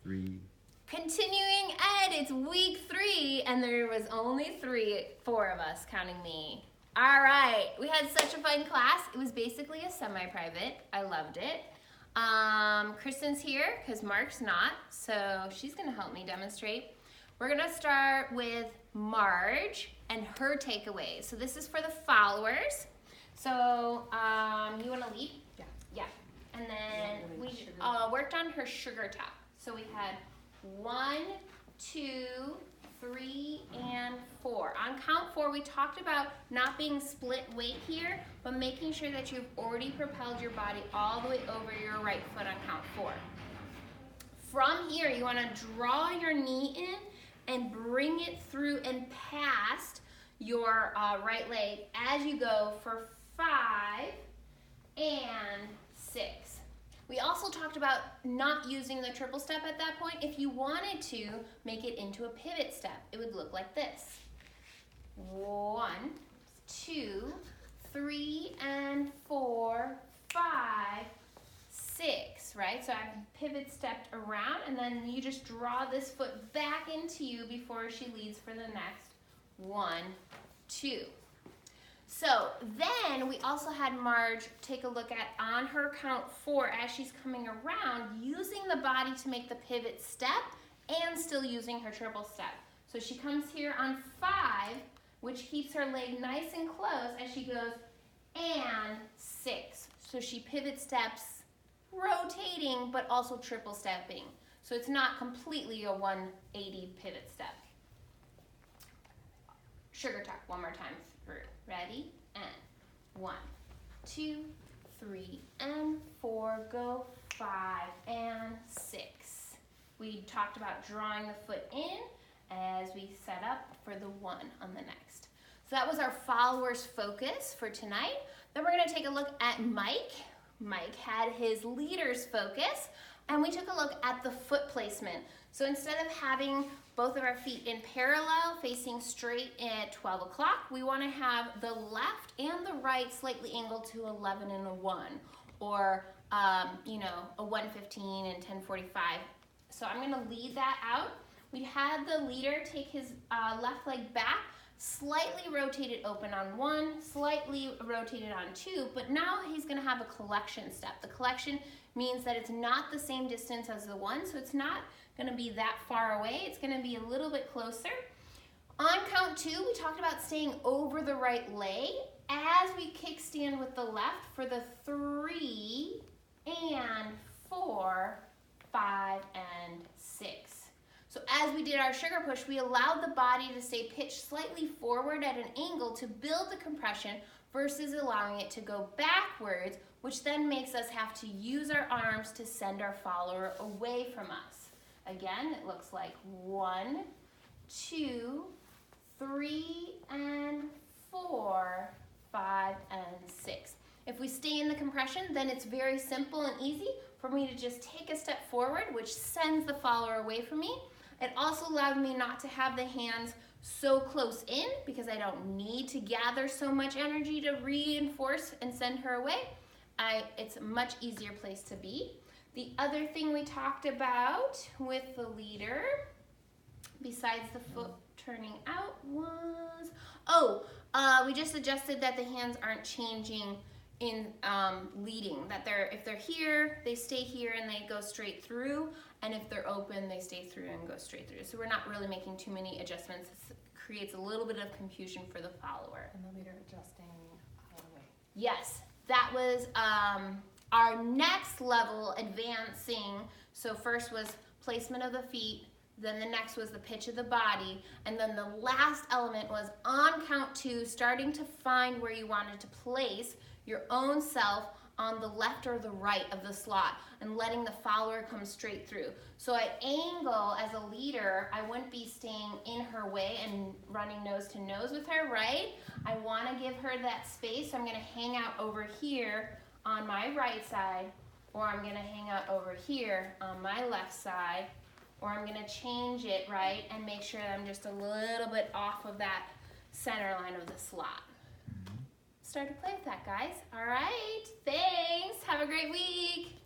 3. Continuing Ed, it's week 3, and there was only 4 of us, counting me. All right, we had such a fun class. It was basically a semi-private. I loved it. Kristen's here because Mark's not, so she's gonna help me demonstrate. We're gonna start with Marge and her takeaways. So this is for the followers. So you wanna lead? Yeah. Yeah. And then we worked on her sugar top. So we had 1, 2, 3, and 4. On count 4, we talked about not being split weight here, but making sure that you've already propelled your body all the way over your right foot on count 4. From here, you want to draw your knee in and bring it through and past your right leg as you go for 5 and 6. We also talked about not using the triple step at that point. If you wanted to make it into a pivot step, it would look like this. 1, 2, 3, and 4, 5, 6, right? So I've pivot stepped around, and then you just draw this foot back into you before she leads for the next 1, 2. So then we also had Marge take a look at, on her count 4, as she's coming around, using the body to make the pivot step and still using her triple step. So she comes here on 5, which keeps her leg nice and close as she goes, and 6. So she pivot steps, rotating, but also triple stepping. So it's not completely a 180 pivot step. Sugar tuck one more time through. Ready? And 1, 2, 3, and 4. Go 5 and 6. We talked about drawing the foot in as we set up for the 1 on the next. So that was our followers focus for tonight. Then we're going to take a look at Mike. Mike had his leaders focus, and we took a look at the foot placement. So instead of having both of our feet in parallel, facing straight at 12 o'clock, we want to have the left and the right slightly angled to 11 and a 1, or a 1:15 and 10:45. So I'm going to lead that out. We had the leader take his left leg back, slightly rotated open on 1, slightly rotated on 2, but now he's going to have a collection step. The collection means that it's not the same distance as the 1, so it's not going to be that far away. It's going to be a little bit closer. On count 2, we talked about staying over the right leg as we kickstand with the left for the 3 and 4, 5 and 6. So as we did our sugar push, we allowed the body to stay pitched slightly forward at an angle to build the compression versus allowing it to go backwards, which then makes us have to use our arms to send our follower away from us. Again, it looks like 1, 2, 3, and 4, 5, and 6. If we stay in the compression, then it's very simple and easy for me to just take a step forward, which sends the follower away from me. It also allowed me not to have the hands so close in because I don't need to gather so much energy to reinforce and send her away. It's a much easier place to be. The other thing we talked about with the leader, besides the foot turning out, was, we just adjusted that the hands aren't changing in leading, that if they're here, they stay here and they go straight through, and if they're open, they stay through and go straight through. So we're not really making too many adjustments. It creates a little bit of confusion for the follower. And the leader adjusting the weight. Yes, that was our next level advancing. So first was placement of the feet, then the next was the pitch of the body, and then the last element was on count 2, starting to find where you wanted to place your own self on the left or the right of the slot and letting the follower come straight through. So at angle, as a leader, I wouldn't be staying in her way and running nose to nose with her, right? I want to give her that space. So I'm going to hang out over here on my right side, or I'm going to hang out over here on my left side, or I'm going to change it, right, and make sure that I'm just a little bit off of that center line of the slot. Start to play with that, guys. All right, thanks. Have a great week.